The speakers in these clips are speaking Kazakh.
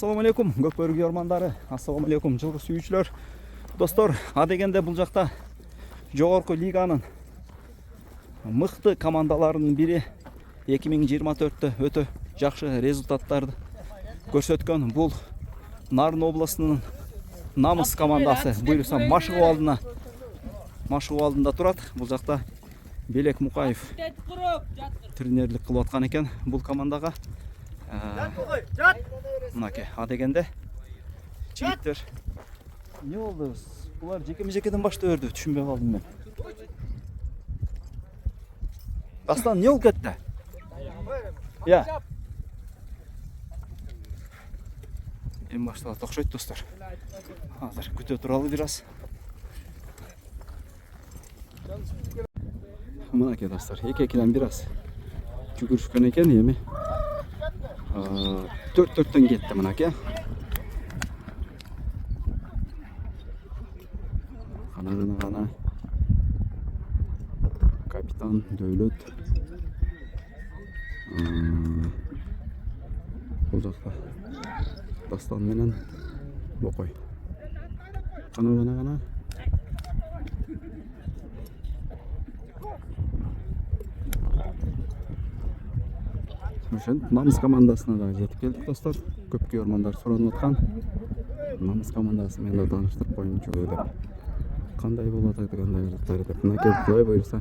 Assalamu alaikum Көкбөрік ормандары. Assalamu alaikum жылғы сүйүүчүлөр. Достор, адегенде бул жакта жогорку лиганын мыкты командаларынын бири 2024-тө өтө жакшы результаттарды көрсөткөн бул Нарын областынын намыс командасы. Буюрса Машыгуу алдында турат. Бул жакта Белек Мукаев тренерлик кылып аткан экен бул командага. Мынаке, адегенде жигиттер не болду? Булар жеке-жекеден баштап өрдү, түшүнбөй калдым мен. Дастан не болуп кетти? Я. Эми башталат окшойт достор. Азыр күтө туралы бир аз. Мынаке достор, эки-экиден бир аз жүгүрүшкөн экен эми. 4-4'ten gitti mınak ya. Kana. Kapitan Dövlet. Uzakta. Dastan menen Bokoy. Kana. Ошентип намыс командасына дагы жетип келдик достор. Көп көрөрмандар суранып аткан. Намыс командасы менен да тааныштырып коеюнчу деп. Кандай болот айды, кандай кызыктар деп. Мынакей Кудай буйрса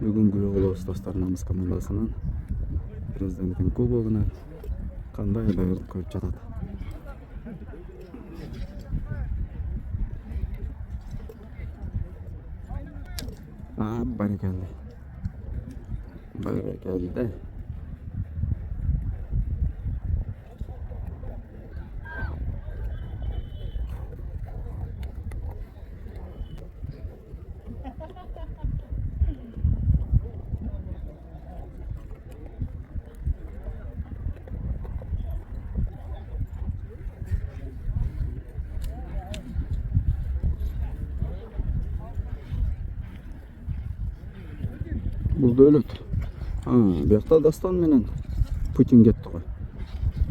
бүгүн күбө болобуз достор. Намыс командасынын президенттин кубогуна кандай даярдык көрүп жатат. Баракалды. Баракалды. Бул өлөт. Биякта Дастан менен Путин кетти го.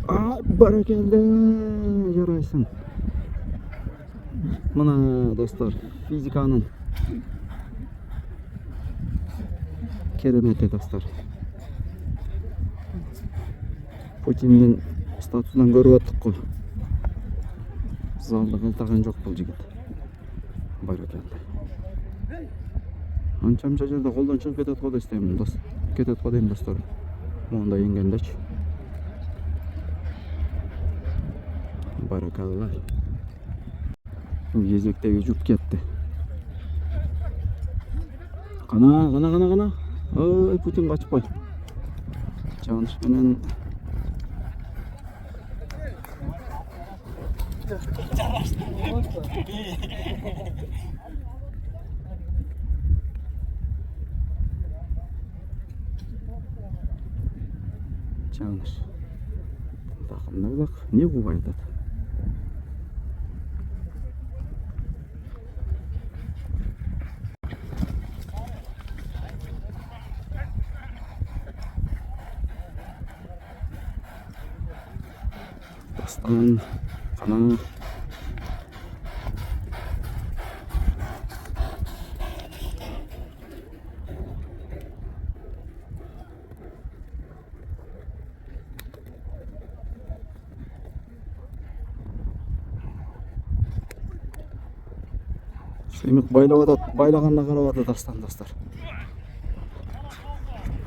Баракалды, жарайсың. Мына достор, физиканын керемети достор. Путиндин статусунан көрүп аттык го. Залды калтаган жок бул жигит. Баракалды. Анча-мынча жерде колдон чыгып кетет го дейм достор. Монда эңгендечи. Баракалла. Кезектеги жүк кетти. Кана. Ой, Путин качпай. Чаныш менен Чаныш. Такымдай бак, не кубай атат. Дастан, кана. Сыймык байлап атат, байлаганына карап атат Дастан достор.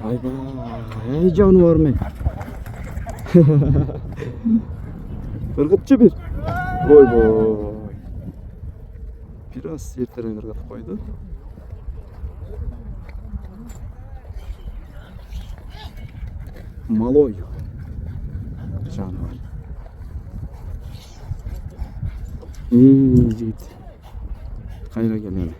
Эй жаныбар мен. Кыргытчы бир. Ойбой. Бир аз эртерээк кыргытып койду. Малой. Жаныбар. Жигит. Кайра келели.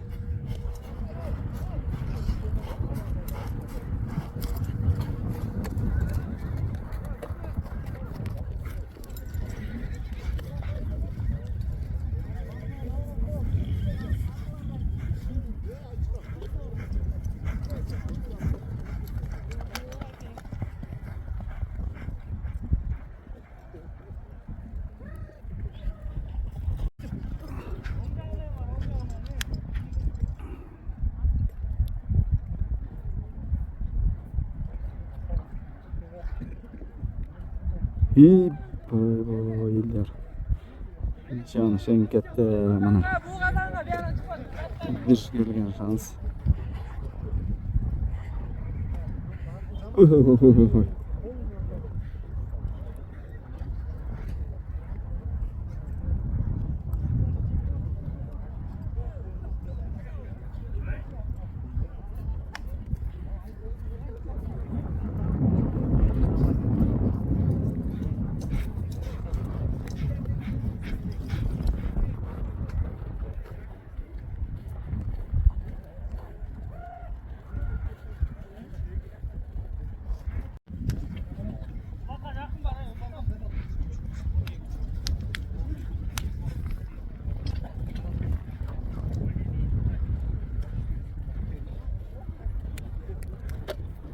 Eller. Can şenkette mana. Bir gelgen şans.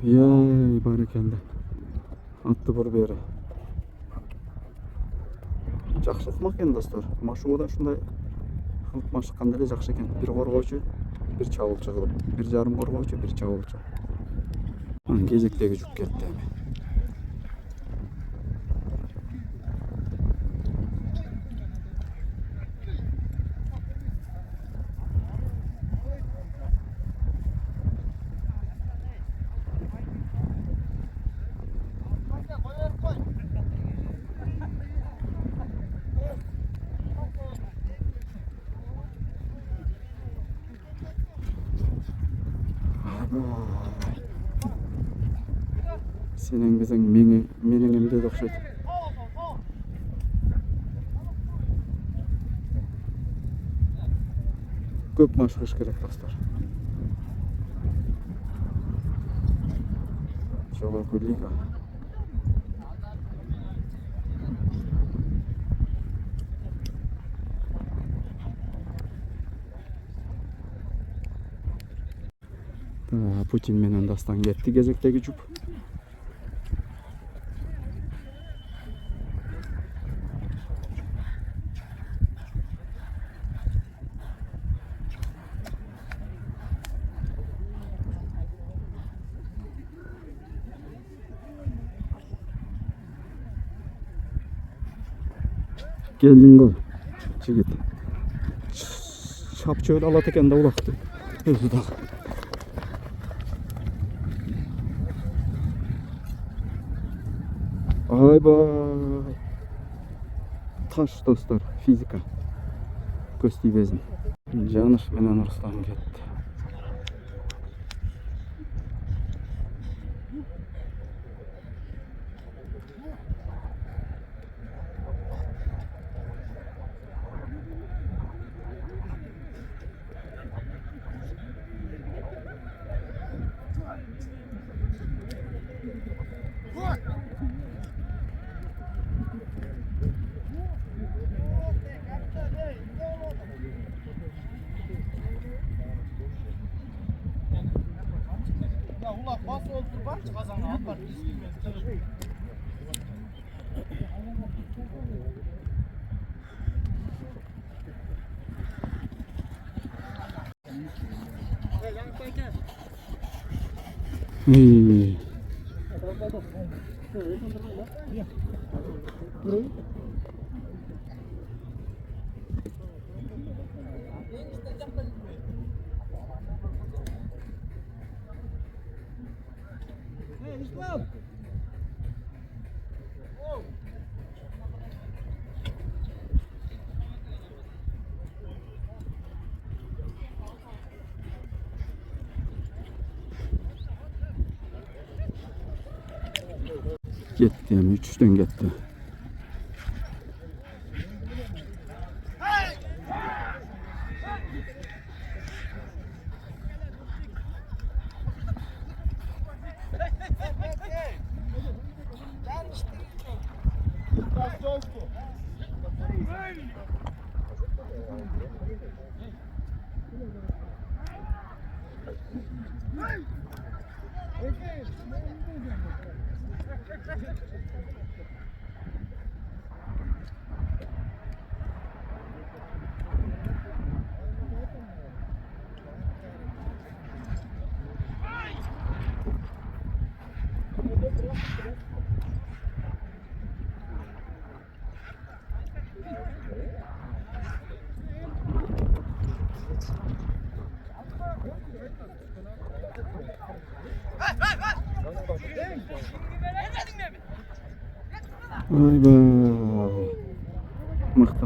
Yay barakalla. Attı bur beri. Жакшы ыкмак экен достор. Машыгуда ушундай кылып машыккан деле жакшы экен. Бир коргоочу, бир чабуулчу кылып, бир жарым коргоочу, бир чабуулчу. Кезектеги жүк кетти эми. Senin bizim menin emde de okşaydı. Köp maşgıç gerek dostlar. Жогорку лига. Putin менен Дастан кетти кезектеги жұп. Geldin gol. Жигит. Шапчы алат экен да улакты. Өзү да. Ayba. Taş dostlar, fizika. Көз тибезин. Жаныш менен Руслан кетти. Gitti yani 3'ten gitti. Vay be. Mıhtı.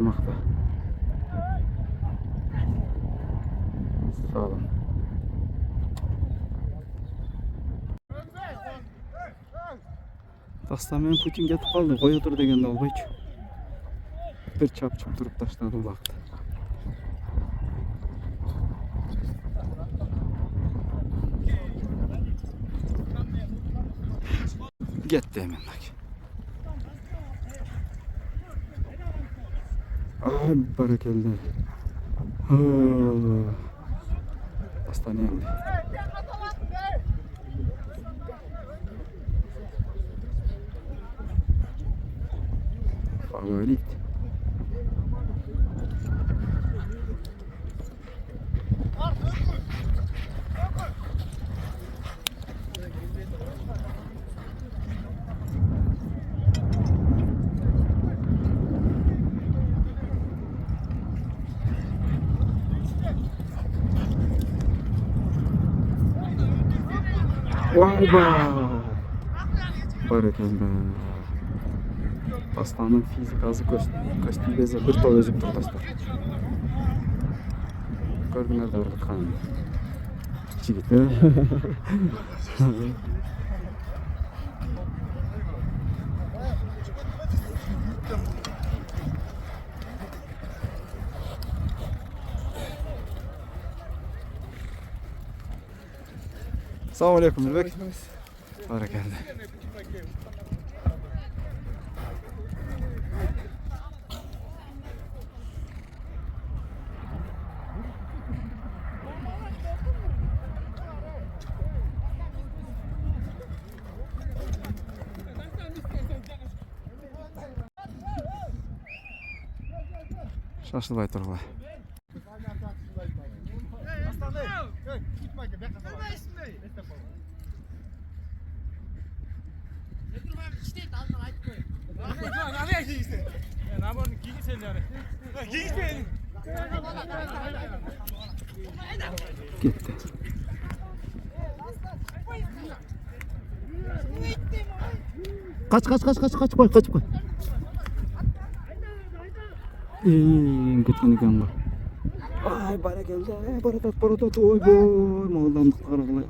Sağ olun. Dastан мен Putin кетип калды. Кое тур дегенде болбойчу. Bir çapçıp durup taşladı baktı. Gitti hemen bak. Ay barakallah. Dastан yendi. Favorit. Vay be. Barakallah. Dastanın fizikası köstübezi bir toz özüp dur dostlar. Gördüğünüz de orada kan. Jigit. Assalomu alaykum Nurbek. Barakallah. Şaşılay turg'ular. Gitti. Kaç koy. Ketken ekan bu. Ay barakallah. Baratat. Oy boy, mo'llamni qarag'la.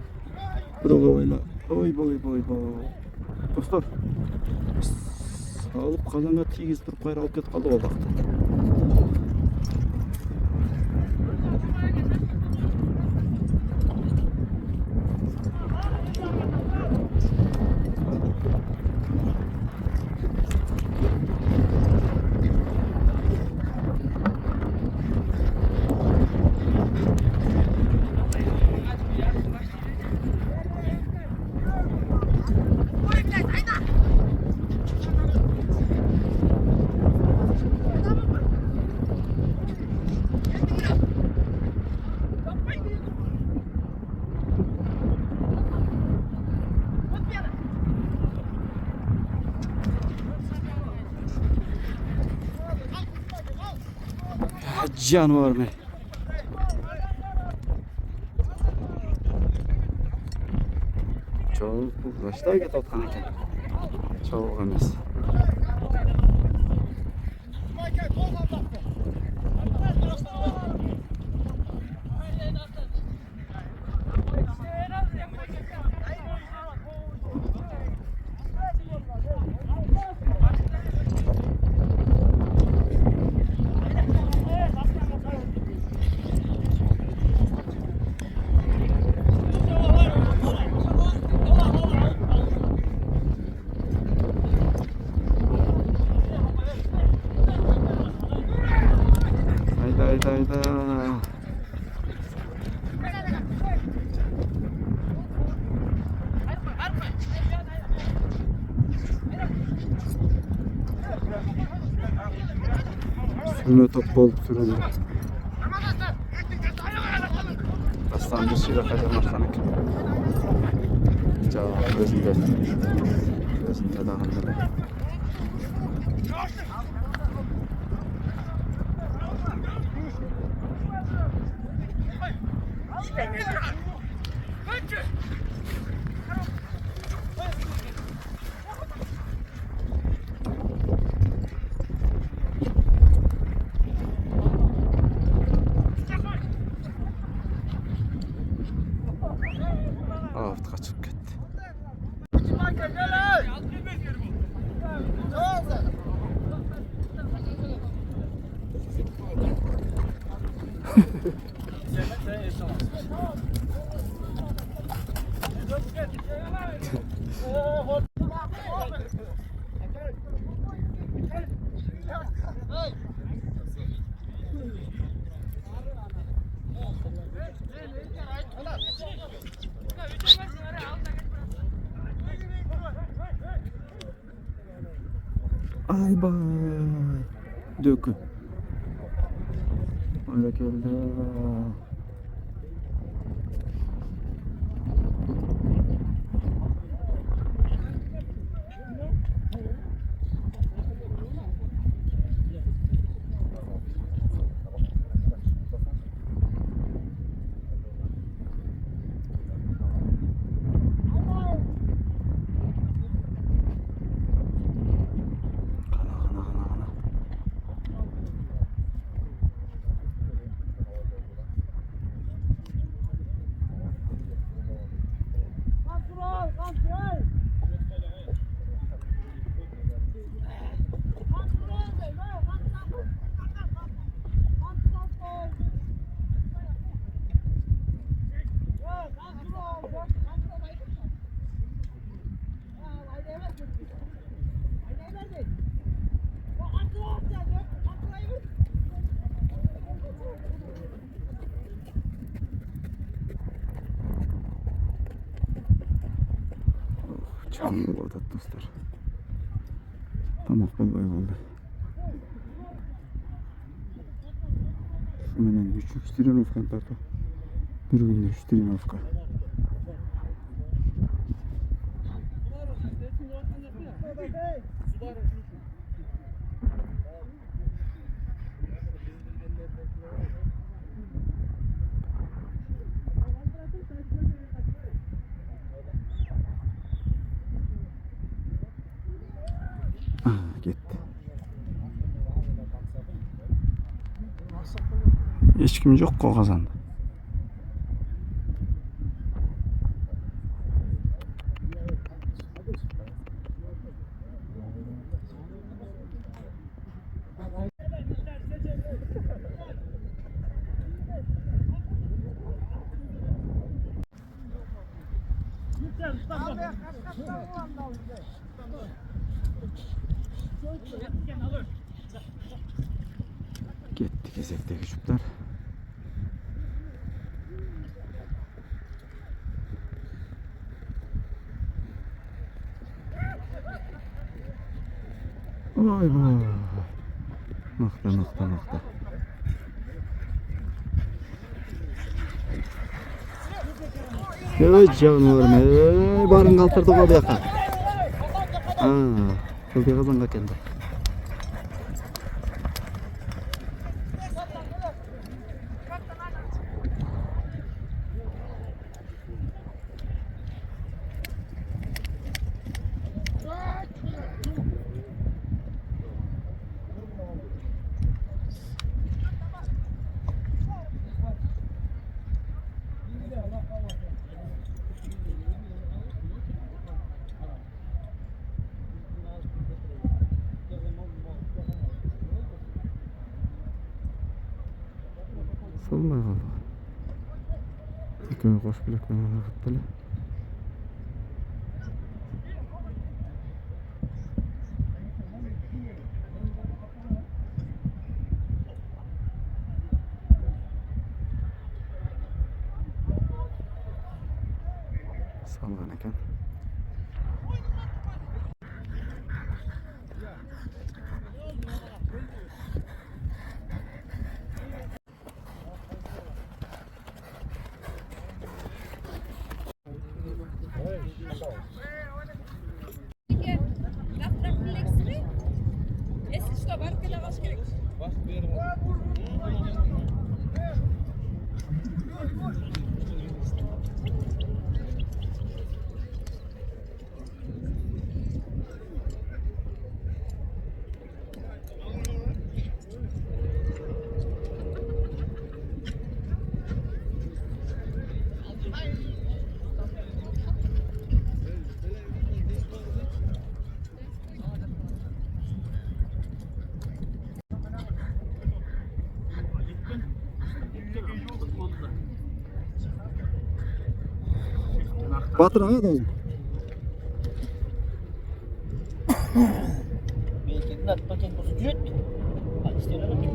Biroga o'yla. Oy boy. Dostlar. Alıp kazanga tegiz turib qayra olib ketib qoldi o vaqtda. Canavar mı? Çok uğraştı ki tutkan ekan. Çok emas. Hayda. Sürme top bolup sürüldü. Aslan bir şeyle kaçırmaktanik. Cevap özünde dağındı. Avut kaçıp gitti. Ay bay. Dökü. Öyle geldi. Çamlı burada dostlar. Tamam bolbay oldu. Şumenен 3 тренировка тарта. Bir günde 3 тренировка. Gitti. Hiç kim yok o kazandı. Gitti kesekte küçükler. Vay vay. Nokta. Ey canım, ey barın kaldırdık o yaka. Kıldığı kazanға geldi. Solmay kaldı. İkini koş bilekten gittiler. Salgan eken. Batır ağa da. Belki de paket bu süt. Bak istiyorum ki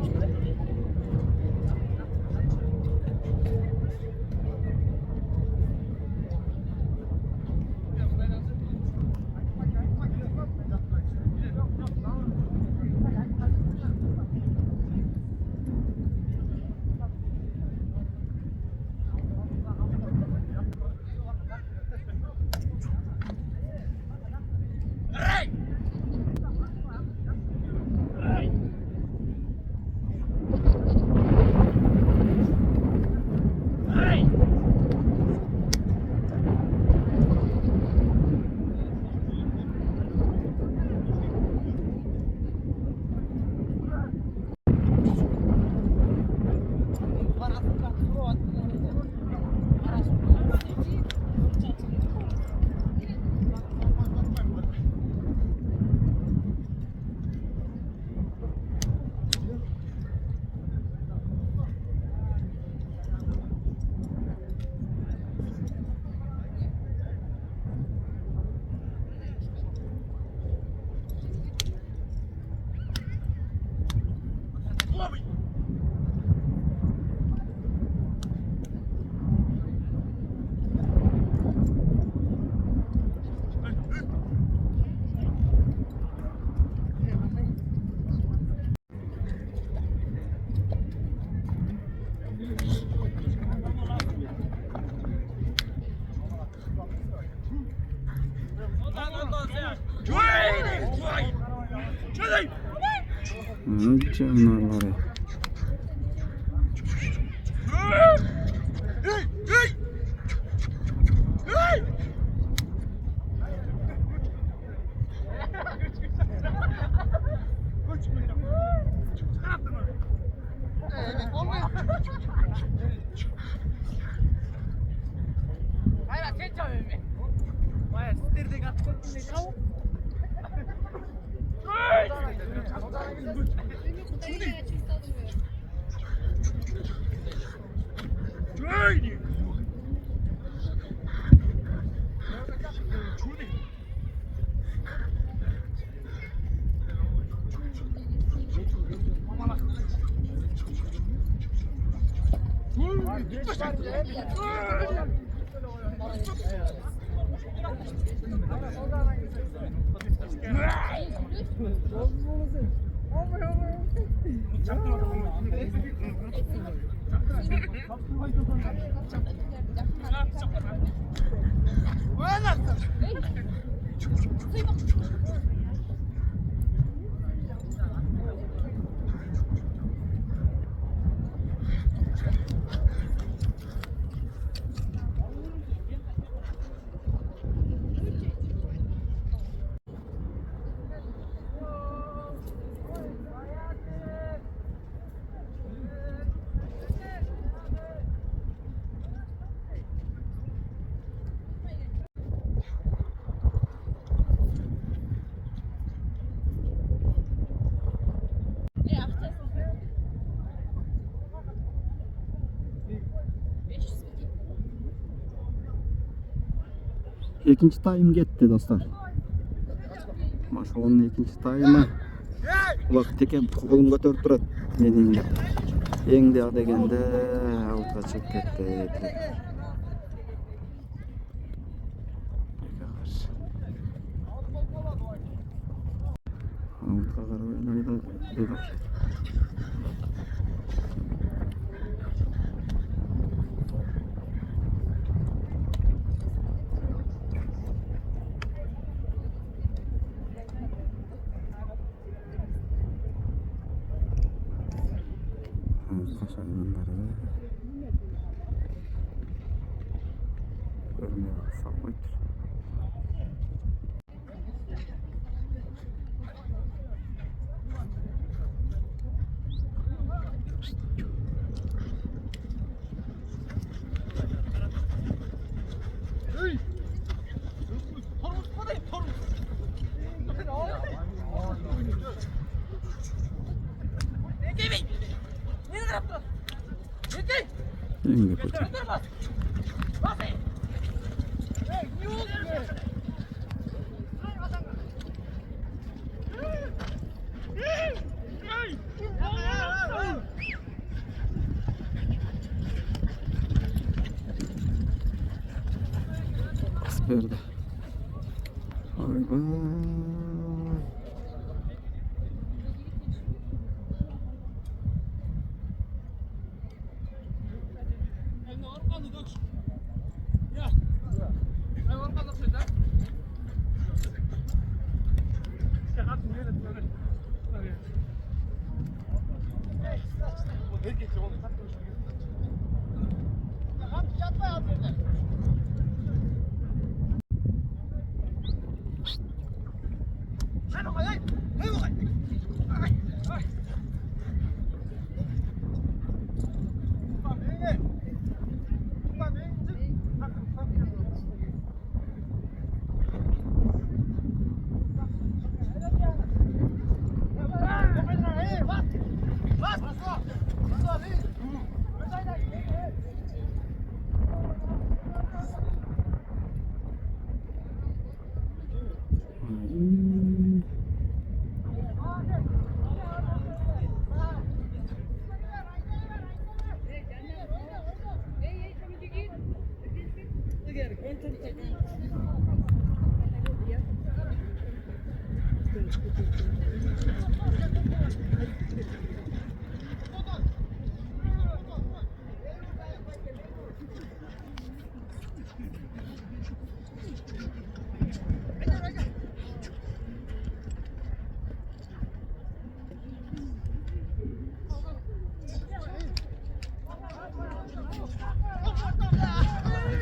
Canavarı. İkinci time gitti dostlar. Maşallah ikinci time'ı. Vaqt ekan qo'lim ko'tarib turadi meningga. Endi deganda outga chiqib ketdi. Outga qarab o'ynaydi dedi. Kaşarlanları görünüyor, sağlık. Yenge koçum. Asperda. Ay vay.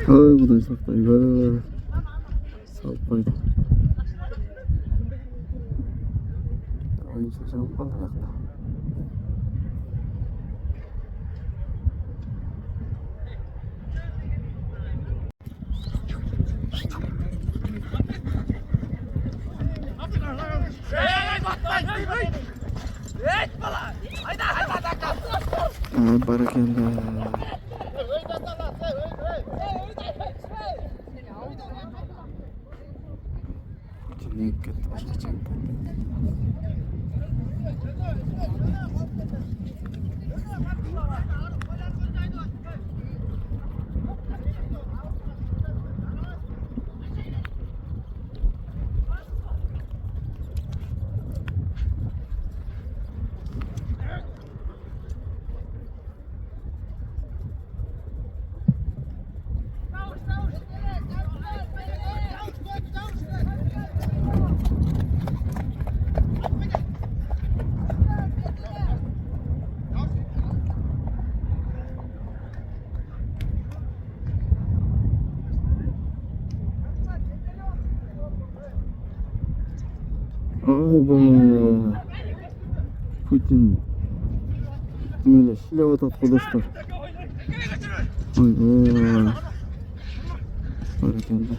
Ой, Құдай сақтайбыз. Салып қойды. Ойыншы жауып қалды жақта. Barakallah. Putin'e kötü başlayacak. 아이고 Putin böyle silah atıp arkadaşlar. Aygo. Barakallah.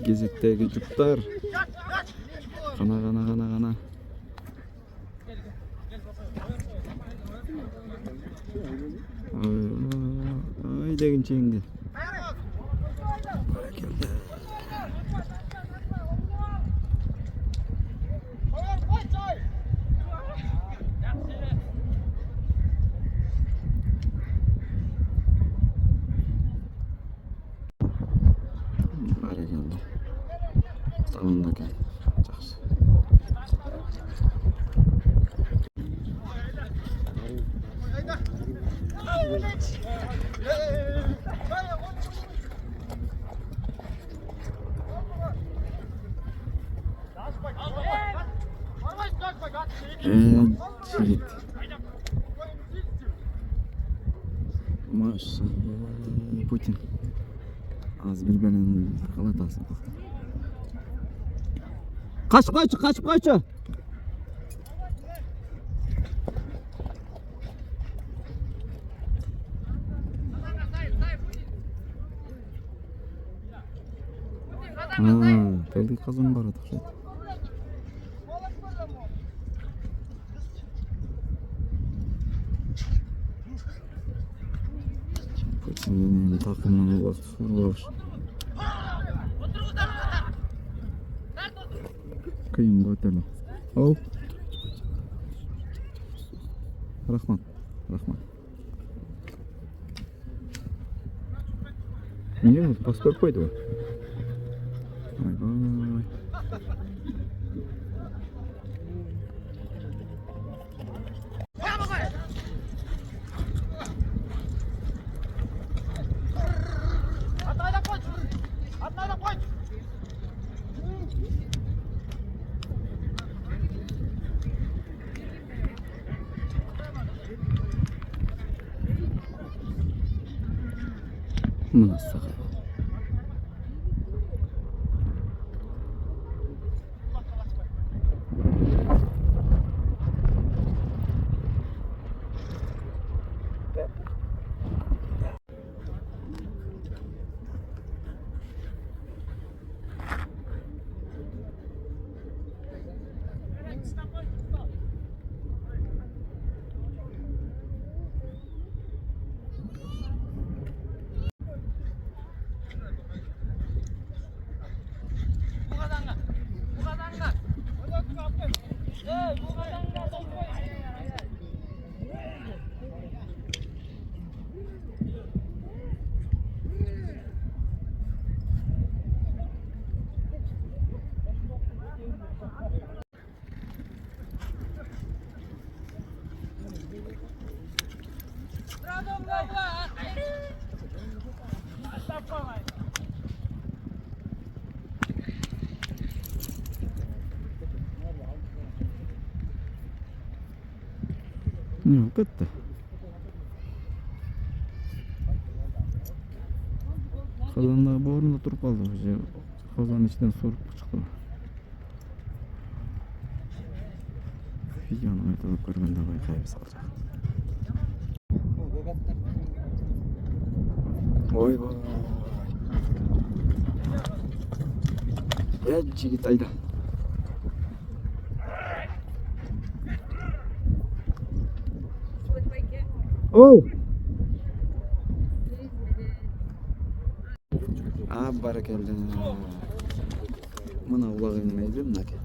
Gezekteki cutlar. Kana. Ay degin çengi. Barakallah. Tamam gel. Жақсы. Жігіт. Машалла. Путин. Az bir benim kalatası. Kaçıp kaçı. Telli kazan var atık. Putin'in takımına bak. Kıyım götürme. Al. Rahman. Niye? Pasport koydu o. Vay. Mına sağa. Yok bitti. Kazandağı borunda turup kaldı. Kazanın içinden sorup çıktı. Videonu aytılıp görgende bayqayıp salacak. Oy vay. Ya jigit ayda. Oh. Barakallah. Mana ulag'ing neydi bunaqa?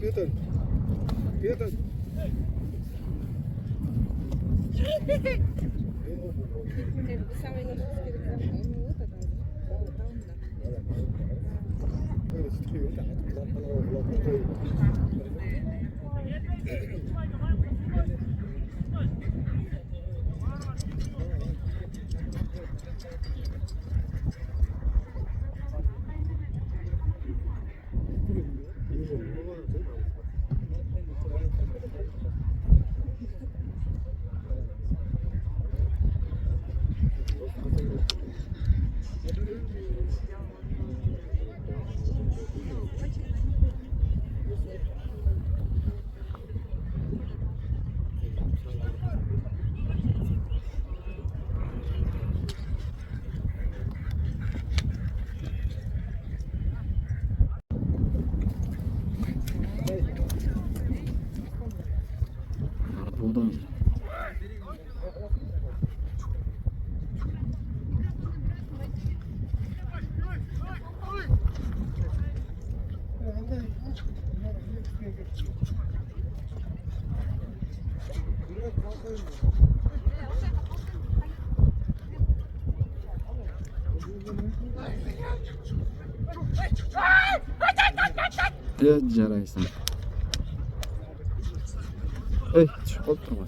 Peter. Peter. Buradan ya jaraysan. Ey, tushib qolib turma.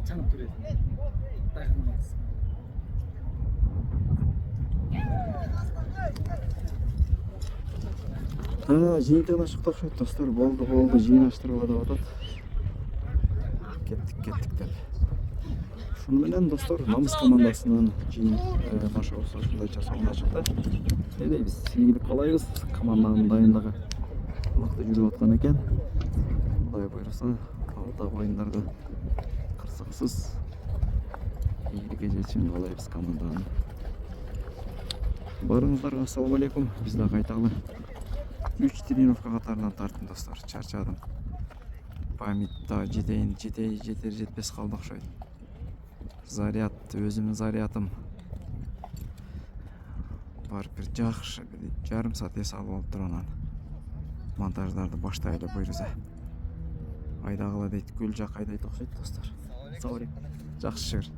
Canım duruyor. Dayanamaz. Жиынтығына шықты ұқсайды достар. Болды, жиын аштырып деп атады. Кеттік деп. Шынымен достар, намыс командасынан жиын наша болса осындай жасауына шықты. Біз игілік қалаймыз. Команданың дайындығы мықты жүріп жатқан екен. Құдай бұйырса, алдағы ойындарға қырсықсыз игілікке жетсін қалаймыз команданың. Барыңыздарға ассалаумағалейкум. Біз де қайталы 3 тренировка қатарынан тарттым достар. Чарчадым. Памятта жетер жетпес қалды ұқсайды. Заряд, өзімнің зарядым бар бір жақшы, жарым саат ес алып алып тұр онан. Монтаждарды баштайлы бұйырса. Айдағыла дейді, гүл жақ айдайды ұқсайды достар. Жақсы шүкір.